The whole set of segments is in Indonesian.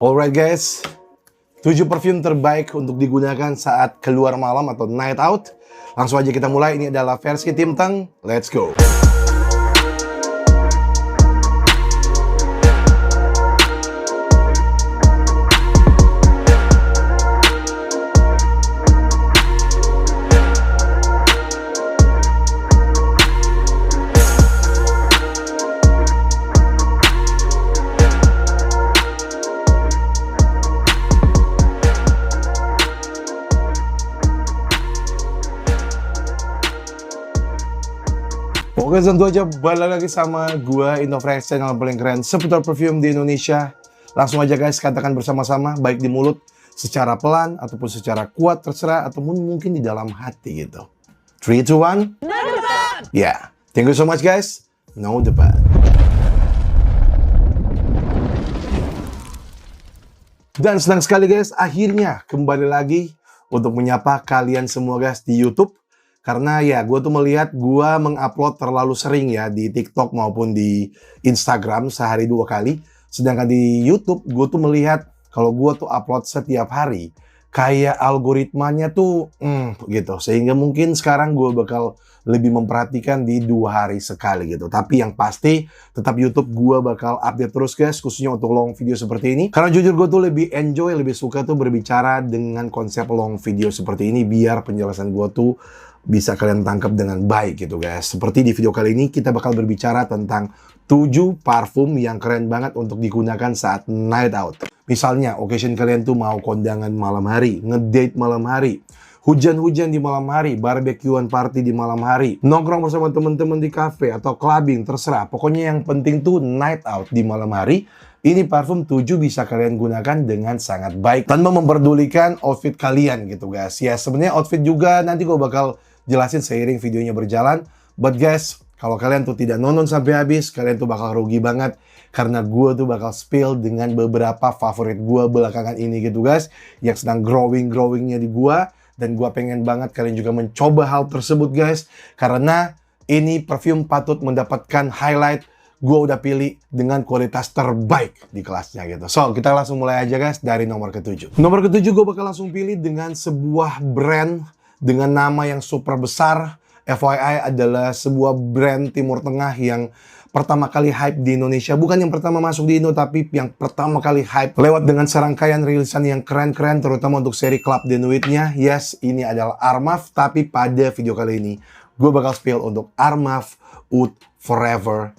Alright guys, 7 perfume terbaik untuk digunakan saat keluar malam atau night out. Langsung aja kita mulai, ini adalah versi Tim Tang. Let's go! Oke, tentu aja balik lagi sama gua Innofresh, channel paling keren seputar perfume di Indonesia. Langsung aja guys, katakan bersama-sama, baik di mulut, secara pelan, ataupun secara kuat, terserah, ataupun mungkin di dalam hati gitu. 3, 2, 1. No debat! Yeah, thank you so much guys. No debat. Dan senang sekali guys, akhirnya kembali lagi untuk menyapa kalian semua guys di YouTube. Karena ya gue tuh melihat gue mengupload terlalu sering ya di TikTok maupun di Instagram sehari 2 kali. Sedangkan di YouTube gue tuh melihat kalau gue tuh upload setiap hari, kayak algoritmanya tuh gitu. Sehingga mungkin sekarang gue bakal lebih memperhatikan di 2 hari sekali gitu. Tapi yang pasti tetap YouTube gue bakal update terus guys, khususnya untuk long video seperti ini. Karena jujur gue tuh lebih enjoy, lebih suka tuh berbicara dengan konsep long video seperti ini, biar penjelasan gue tuh bisa kalian tangkap dengan baik gitu guys. Seperti di video kali ini kita bakal berbicara tentang 7 parfum yang keren banget untuk digunakan saat night out. Misalnya occasion kalian tuh mau kondangan malam hari, ngedate malam hari, hujan-hujan di malam hari, barbekyuan party di malam hari, nongkrong bersama teman-teman di cafe atau clubbing, terserah. Pokoknya yang penting tuh night out di malam hari. Ini parfum 7 bisa kalian gunakan dengan sangat baik tanpa memperdulikan outfit kalian gitu guys. Ya sebenarnya outfit juga nanti gue bakal jelasin seiring videonya berjalan. But guys, kalau kalian tuh tidak nonton sampai habis, kalian tuh bakal rugi banget. Karena gue tuh bakal spill dengan beberapa favorit gue belakangan ini gitu guys, yang sedang growingnya di gue. Dan gue pengen banget kalian juga mencoba hal tersebut guys. Karena ini perfume patut mendapatkan highlight. Gue udah pilih dengan kualitas terbaik di kelasnya gitu. So, kita langsung mulai aja guys dari nomor ke-7. Nomor ke-7 gue bakal langsung pilih dengan sebuah brand dengan nama yang super besar. FYI adalah sebuah brand Timur Tengah yang pertama kali hype di Indonesia. Bukan yang pertama masuk di Indo, tapi yang pertama kali hype lewat dengan serangkaian rilisan yang keren-keren, terutama untuk seri Club de Nuit-nya. Yes, ini adalah Armaf, tapi pada video kali ini gue bakal spill untuk Armaf Oud Forever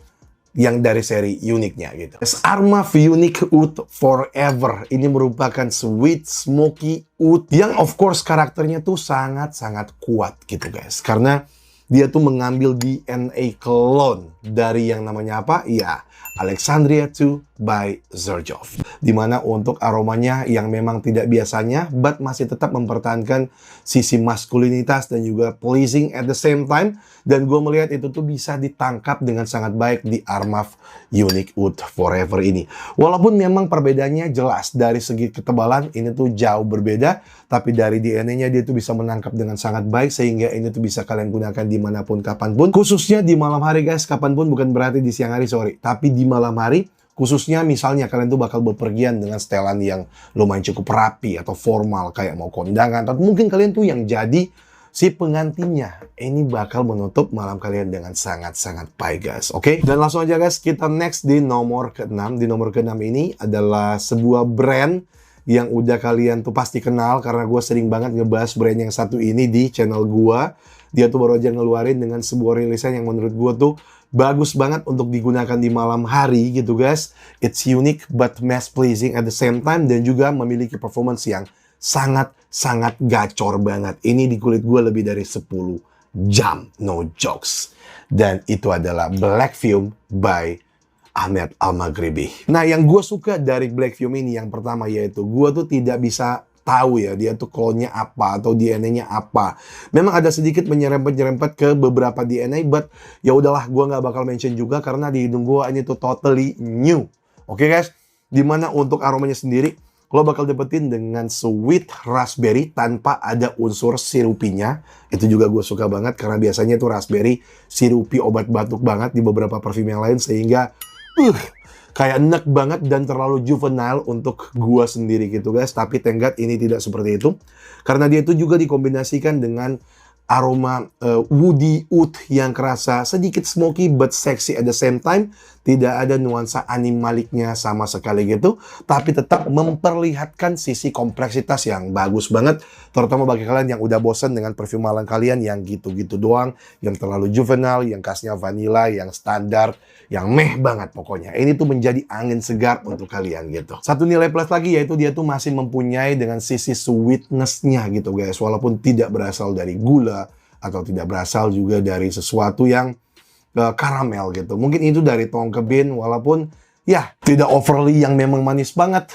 yang dari seri uniknya gitu. Armaf Unique Oud Forever ini merupakan sweet smoky oud yang of course karakternya tuh sangat-sangat kuat gitu guys. Karena dia tuh mengambil DNA clone dari yang namanya apa? Ya, Alexandria II by Xerjoff. Dimana untuk aromanya yang memang tidak biasanya, but masih tetap mempertahankan sisi maskulinitas dan juga pleasing at the same time. Dan gue melihat itu tuh bisa ditangkap dengan sangat baik di Armaf Unique Oud Forever ini. Walaupun memang perbedaannya jelas dari segi ketebalan ini tuh jauh berbeda, tapi dari DNA-nya dia tuh bisa menangkap dengan sangat baik sehingga ini tuh bisa kalian gunakan dimanapun kapanpun. Khususnya di malam hari guys, kapanpun bukan berarti di siang hari sorry, tapi di malam hari. Khususnya misalnya kalian tuh bakal bepergian dengan setelan yang lumayan cukup rapi atau formal kayak mau kondangan, atau mungkin kalian tuh yang jadi si pengantinnya. Ini bakal menutup malam kalian dengan sangat-sangat baik guys. Oke? Dan langsung aja guys, kita next di nomor ke-6. Di nomor ke-6 ini adalah sebuah brand yang udah kalian tuh pasti kenal karena gue sering banget ngebahas brand yang satu ini di channel gue. Dia tuh baru aja ngeluarin dengan sebuah rilisan yang menurut gue tuh bagus banget untuk digunakan di malam hari gitu guys. It's unique but mass pleasing at the same time dan juga memiliki performance yang sangat-sangat gacor banget. Ini di kulit gue lebih dari 10 jam, no jokes. Dan itu adalah Black Fume by Ahmed Al-Maghribi. Nah, yang gue suka dari Black Fume ini yang pertama yaitu gue tuh tidak bisa tahu ya dia tuh clone-nya apa atau DNA-nya apa. Memang ada sedikit menyerempet-nyerempet ke beberapa DNA, but ya udahlah gue nggak bakal mention juga karena di hidung gue ini tuh totally new. Oke guys, dimana untuk aromanya sendiri lo bakal dapetin dengan sweet raspberry tanpa ada unsur sirupinya. Itu juga gue suka banget karena biasanya tuh raspberry sirupi obat batuk banget di beberapa parfum yang lain sehingga kayak enak banget dan terlalu juvenile untuk gua sendiri gitu guys. Tapi thank God ini tidak seperti itu, karena dia itu juga dikombinasikan dengan aroma woody oud yang kerasa sedikit smoky but sexy at the same time. Tidak ada nuansa animaliknya sama sekali gitu, tapi tetap memperlihatkan sisi kompleksitas yang bagus banget, terutama bagi kalian yang udah bosen dengan perfume malam kalian yang gitu-gitu doang, yang terlalu juvenile, yang khasnya vanilla, yang standar, yang meh banget pokoknya. Ini tuh menjadi angin segar untuk kalian gitu. Satu nilai plus lagi yaitu dia tuh masih mempunyai dengan sisi sweetness-nya gitu guys, walaupun tidak berasal dari gula atau tidak berasal juga dari sesuatu yang karamel gitu. Mungkin itu dari tongke bean, walaupun ya tidak overly yang memang manis banget.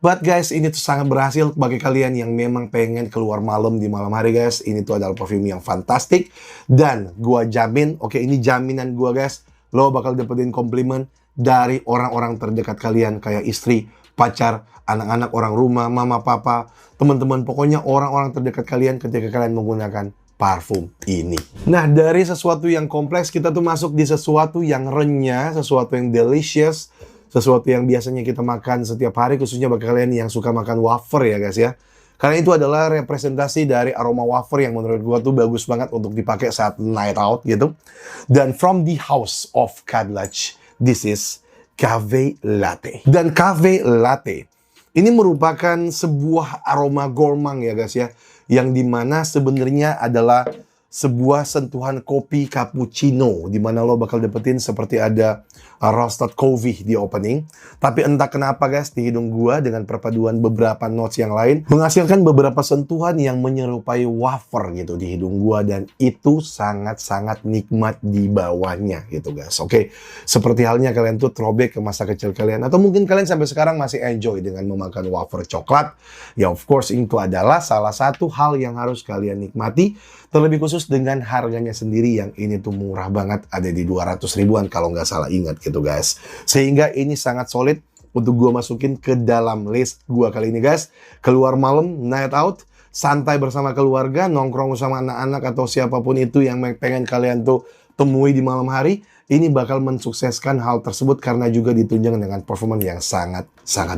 But guys, ini tuh sangat berhasil bagi kalian yang memang pengen keluar malam di malam hari guys. Ini tuh adalah parfum yang fantastik. Dan gua jamin, oke, ini jaminan gua guys, lo bakal dapetin komplimen dari orang-orang terdekat kalian, kayak istri, pacar, anak-anak, orang rumah, mama, papa, teman-teman, pokoknya orang-orang terdekat kalian ketika kalian menggunakan parfum ini. Nah, dari sesuatu yang kompleks, kita tuh masuk di sesuatu yang renyah, sesuatu yang delicious, sesuatu yang biasanya kita makan setiap hari, khususnya bagi kalian yang suka makan wafer ya guys ya. Karena itu adalah representasi dari aroma wafer yang menurut gua tuh bagus banget untuk dipakai saat night out gitu. Dan from the house of Kadlec, this is Café Latte. Dan Café Latte ini merupakan sebuah aroma gourmand ya guys ya, yang dimana sebenarnya adalah sebuah sentuhan kopi cappuccino, dimana lo bakal dapetin seperti ada roasted coffee di opening. Tapi entah kenapa guys, di hidung gua dengan perpaduan beberapa notes yang lain menghasilkan beberapa sentuhan yang menyerupai wafer gitu di hidung gua, dan itu sangat-sangat nikmat di bawahnya gitu guys. Oke, seperti halnya kalian tuh throwback ke masa kecil kalian, atau mungkin kalian sampai sekarang masih enjoy dengan memakan wafer coklat. Ya of course itu adalah salah satu hal yang harus kalian nikmati, terlebih khusus dengan harganya sendiri yang ini tuh murah banget, ada di 200 ribuan kalau nggak salah ingat gitu guys. Sehingga ini sangat solid untuk gua masukin ke dalam list gua kali ini guys. Keluar malam, night out, santai bersama keluarga, nongkrong sama anak-anak atau siapapun itu yang pengen kalian tuh temui di malam hari, ini bakal mensukseskan hal tersebut karena juga ditunjang dengan performa yang sangat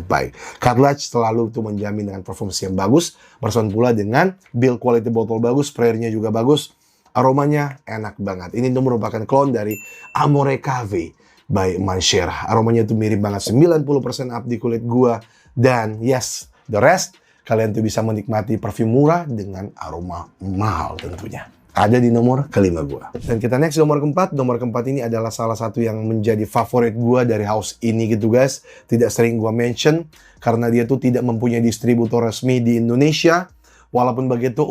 baik. Kadlec selalu tuh menjamin dengan performance yang bagus, bersama pula dengan build quality botol bagus, sprayernya juga bagus, aromanya enak banget. Ini tuh merupakan clone dari Amore Cafe by Mancher. Aromanya tuh mirip banget, 90% up di kulit gua, dan yes, the rest kalian tuh bisa menikmati parfum murah dengan aroma mahal tentunya. Ada di nomor kelima gua. Dan kita next nomor keempat. Nomor keempat ini adalah salah satu yang menjadi favorit gua dari house ini gitu guys. Tidak sering gua mention karena dia tuh tidak mempunyai distributor resmi di Indonesia. Walaupun begitu,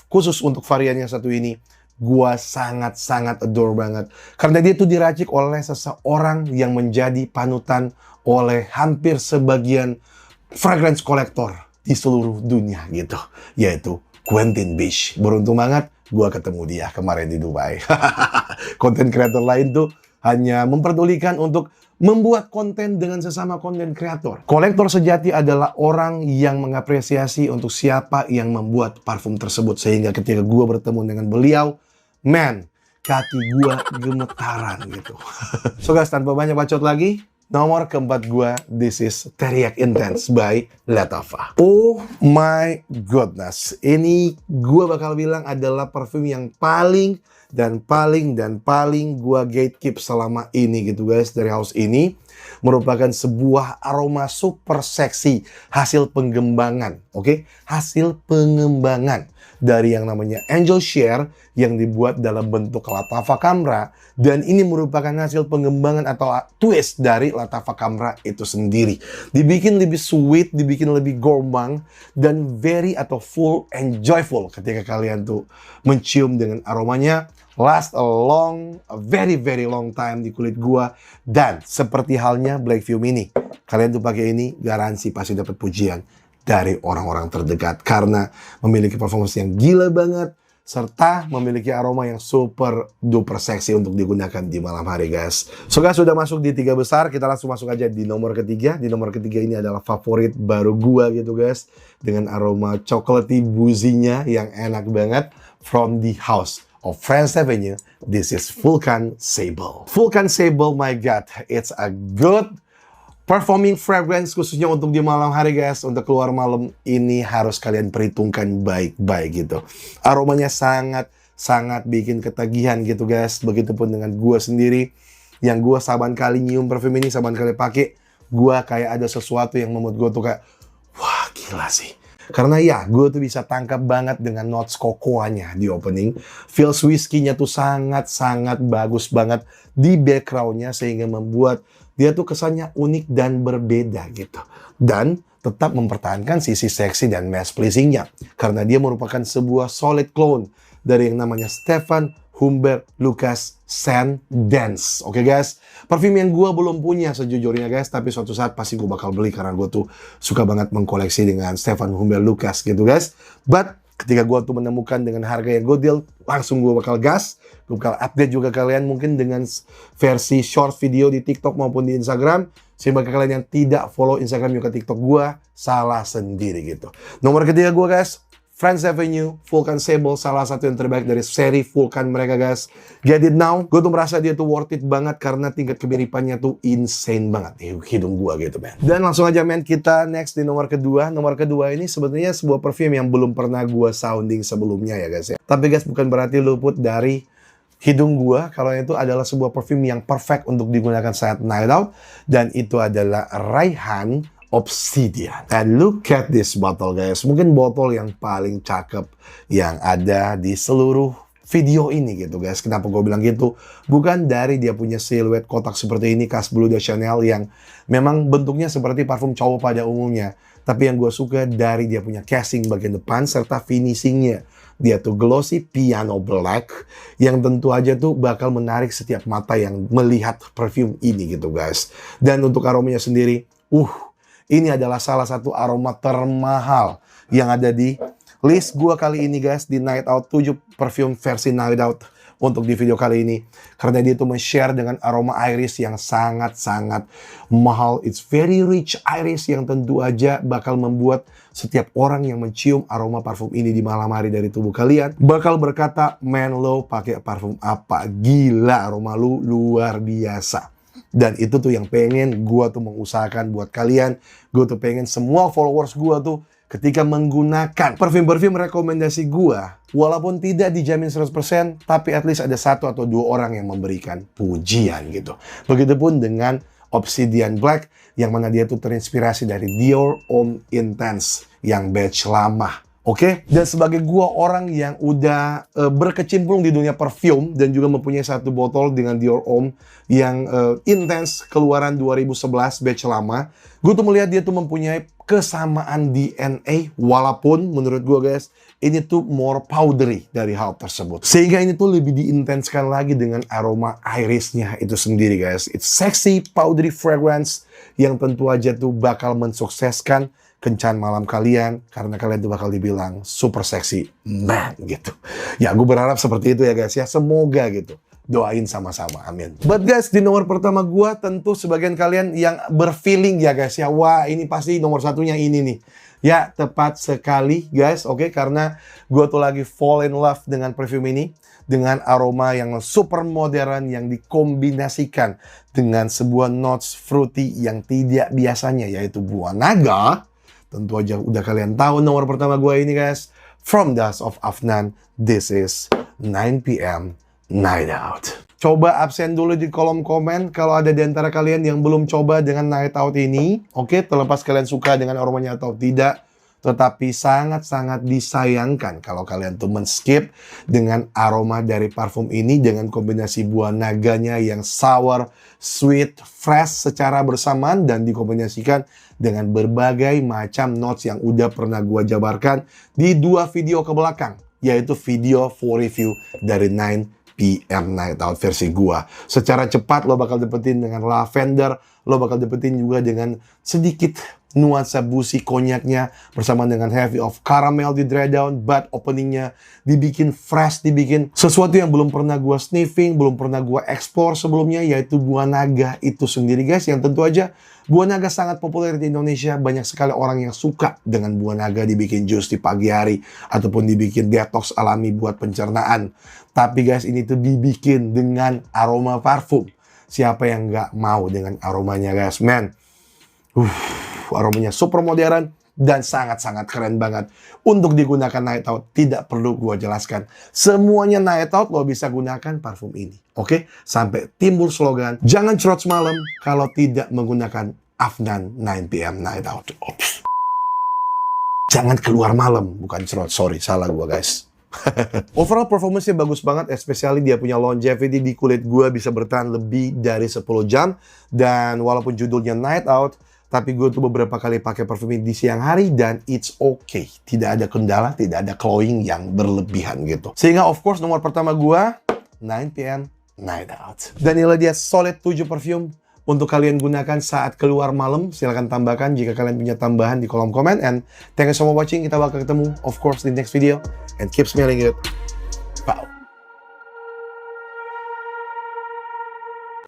khusus untuk varian yang satu ini, gua sangat-sangat adore banget. Karena dia tuh diracik oleh seseorang yang menjadi panutan oleh hampir sebagian fragrance collector di seluruh dunia gitu. Yaitu Quentin Bisch. Beruntung banget gua ketemu dia kemarin di Dubai. Konten kreator lain tuh hanya memperdulikan untuk membuat konten dengan sesama konten kreator. Kolektor sejati adalah orang yang mengapresiasi untuk siapa yang membuat parfum tersebut. Sehingga ketika gua bertemu dengan beliau, man, kaki gua gemetaran gitu. So guys, tanpa banyak bacot lagi, nomor keempat gua, this is Teriak Intense by Lattafa. Oh my goodness. Ini gua bakal bilang adalah parfum yang paling gua gatekeep selama ini gitu guys. Dari house ini merupakan sebuah aroma super seksi, hasil pengembangan, oke? Hasil pengembangan dari yang namanya Angel Share yang dibuat dalam bentuk Lattafa Camra, dan ini merupakan hasil pengembangan atau twist dari Lattafa Camra itu sendiri. Dibikin lebih sweet, dibikin lebih gourmand, dan very atau full and joyful ketika kalian tuh mencium dengan aromanya. Last a very long time di kulit gua, dan seperti halnya Black Fume ini, kalian tuh pakai ini garansi pasti dapat pujian dari orang-orang terdekat karena memiliki performance yang gila banget serta memiliki aroma yang super duper seksi untuk digunakan di malam hari guys. So guys, sudah masuk di 3 besar, kita langsung masuk aja di nomor ketiga. Di nomor ketiga ini adalah favorit baru gua gitu guys, dengan aroma chocolatey boozy-nya yang enak banget from the house of France Avenue. This is Vulcan Sable. Vulcan Sable, my god, it's a good performing fragrance khususnya untuk di malam hari guys. Untuk keluar malam ini harus kalian perhitungkan baik-baik gitu. Aromanya sangat bikin ketagihan gitu guys. Begitupun dengan gua sendiri, yang gua saban kali nyium parfum ini, saban kali pakai, gua kayak ada sesuatu yang membuat gua tuh kayak, wah gila sih. Karena ya, gue tuh bisa tangkap banget dengan notes cocoa-nya di opening. Feels whiskey-nya tuh sangat bagus banget di background-nya, sehingga membuat dia tuh kesannya unik dan berbeda gitu. Dan tetap mempertahankan sisi seksi dan mass pleasing-nya. Karena dia merupakan sebuah solid clone dari yang namanya Stefan Humber Lucas Scent Dance. Oke guys, parfum yang gue belum punya sejujurnya guys, tapi suatu saat pasti gue bakal beli karena gue tuh suka banget mengkoleksi dengan Stefan Humber Lucas gitu guys. But ketika gue tuh menemukan dengan harga yang good deal, langsung gue bakal gas. Gue bakal update juga kalian mungkin dengan versi short video di TikTok maupun di Instagram. Sehingga kalian yang tidak follow Instagram juga TikTok gue, salah sendiri gitu. Nomor ketiga gue guys, France Avenue Vulcan Sable, salah satu yang terbaik dari seri Vulcan mereka guys. Get it now. Gue tuh merasa dia tuh worth it banget karena tingkat kemiripannya tuh insane banget. Hidung gue gitu man. Dan langsung aja men, kita next di nomor kedua. Nomor kedua ini sebenarnya sebuah perfume yang belum pernah gue sounding sebelumnya ya guys ya. Tapi guys bukan berarti luput dari hidung gua kalau itu adalah sebuah perfume yang perfect untuk digunakan saat night out, dan itu adalah Raihan Obsidian. And look at this bottle guys. Mungkin botol yang paling cakep yang ada di seluruh video ini gitu guys. Kenapa gue bilang gitu? Bukan dari dia punya siluet kotak seperti ini khas Bleu de Chanel yang memang bentuknya seperti parfum cowok pada umumnya. Tapi yang gue suka dari dia punya casing bagian depan serta finishingnya. Dia tuh glossy piano black yang tentu aja tuh bakal menarik setiap mata yang melihat perfume ini gitu guys. Dan untuk aromanya sendiri, ini adalah salah satu aroma termahal yang ada di list gua kali ini guys, di Night Out 7 perfume versi Night Out untuk di video kali ini. Karena dia tuh men-share dengan aroma iris yang sangat mahal. It's very rich iris yang tentu aja bakal membuat setiap orang yang mencium aroma parfum ini di malam hari dari tubuh kalian bakal berkata, man lo pakai parfum apa? Gila, aroma lu luar biasa. Dan itu tuh yang pengen gue tuh mengusahakan buat kalian. Gue tuh pengen semua followers gue tuh ketika menggunakan parfum-parfum rekomendasi gue, walaupun tidak dijamin 100%, tapi at least ada 1 atau 2 orang yang memberikan pujian gitu. Begitupun dengan Obsidian Black, yang mana dia tuh terinspirasi dari Dior Homme Intense yang batch lama. Oke, dan sebagai gua orang yang udah berkecimpung di dunia parfum dan juga mempunyai satu botol dengan Dior Homme yang intense keluaran 2011 batch lama, gue tuh melihat dia tuh mempunyai kesamaan DNA, walaupun menurut gua guys, ini tuh more powdery dari hal tersebut. Sehingga ini tuh lebih diintenskan lagi dengan aroma irisnya itu sendiri guys. It's sexy powdery fragrance yang tentu aja tuh bakal mensukseskan kencan malam kalian, karena kalian tuh bakal dibilang super sexy man gitu. Ya gue berharap seperti itu ya guys ya, semoga gitu. Doain sama-sama, amin. But guys, di nomor pertama gue tentu sebagian kalian yang berfeeling ya guys ya, wah ini pasti nomor satunya ini nih. Ya tepat sekali guys, oke, karena gue tuh lagi fall in love dengan perfume ini. Dengan aroma yang super modern yang dikombinasikan dengan sebuah notes fruity yang tidak biasanya, yaitu buah naga. Tentu aja udah kalian tahu nomor pertama gue ini guys. From Dust of Afnan, this is 9 PM Night Out. Coba absen dulu di kolom komen kalau ada di antara kalian yang belum coba dengan Night Out ini. Oke, terlepas kalian suka dengan aromanya atau tidak. Tetapi sangat disayangkan kalau kalian tuh men-skip dengan aroma dari parfum ini dengan kombinasi buah naganya yang sour, sweet, fresh secara bersamaan dan dikombinasikan dengan berbagai macam notes yang udah pernah gua jabarkan di 2 video ke belakang, yaitu video full review dari 9 PM Night Out versi gua. Secara cepat lo bakal dapetin dengan lavender, lo bakal dapetin juga dengan sedikit nuansa busi konyaknya bersama dengan heavy of caramel di dry down, but openingnya dibikin fresh, dibikin sesuatu yang belum pernah gua sniffing, belum pernah gua explore sebelumnya, yaitu buah naga itu sendiri guys, yang tentu aja buah naga sangat populer di Indonesia. Banyak sekali orang yang suka dengan buah naga dibikin jus di pagi hari ataupun dibikin detox alami buat pencernaan. Tapi guys, ini tuh dibikin dengan aroma parfum. Siapa yang nggak mau dengan aromanya guys, man? Aromanya super modern dan sangat-sangat keren banget. Untuk digunakan night out, tidak perlu gue jelaskan. Semuanya night out lo bisa gunakan parfum ini. Oke? Sampai timbul slogan, jangan cerot semalam kalau tidak menggunakan Afnan 9pm night out. Oops. Jangan keluar malam, bukan cerot. Sorry, salah gue guys. Overall performance-nya bagus banget, especially dia punya longevity di kulit gue bisa bertahan lebih dari 10 jam. Dan walaupun judulnya night out, tapi gue tuh beberapa kali pakai parfum ini di siang hari dan it's okay. Tidak ada kendala, tidak ada glowing yang berlebihan gitu. Sehingga of course nomor pertama gue 9pm night out. Dan inilah dia solid 7 parfum untuk kalian gunakan saat keluar malam. Silahkan tambahkan jika kalian punya tambahan di kolom komen. And thank you so much for watching. Kita bakal ketemu of course di next video. And keep smelling good.